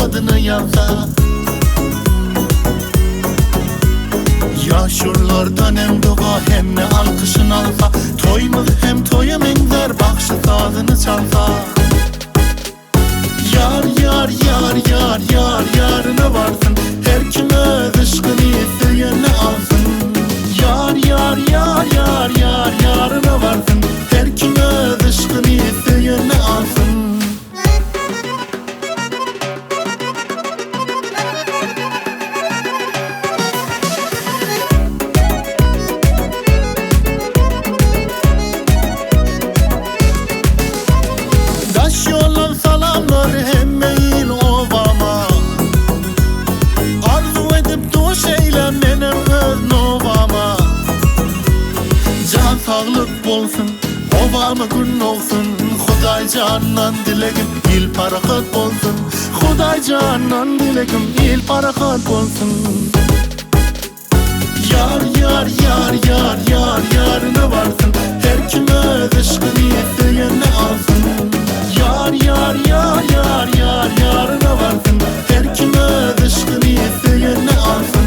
odunu yansa. Yaşurlardan hem dua hem ne alkışın alsa. Toymuz hem toya menzer bakşı sazını çalsa. Yar yar yar yar yar yarına varsın. Her kim öz ışkını isteyene alsın. Yar yar yar yar yar yarına varsın. Her kim öz ışkını isteyene alsın. Daş yolun salamlar hemmeyin ovama. Arzu edip duş eylem menem öz novama. Can sağlık bolsun, ovamı gün olsun. Huday candan dilegim il parakat bolsun. Huday candan dilegim il parakat bolsun. Yar yar yar yar yar yarına varsın. Her kim öz ışkını isteyene alsın. Yar yar yar yar yar yarına varsın. Her kim öz ışkını isteyene alsın.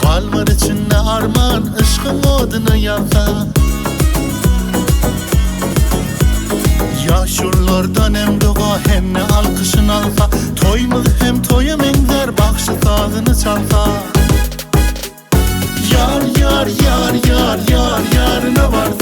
Kalmar içinde arman, ışkın odunu yansa. Yaşurlardan hem dua hem ne alkışın alsa. Toymuz hem toya menzer bakşı sazını çalsa. Yar yar yar yar yar yarına varsın.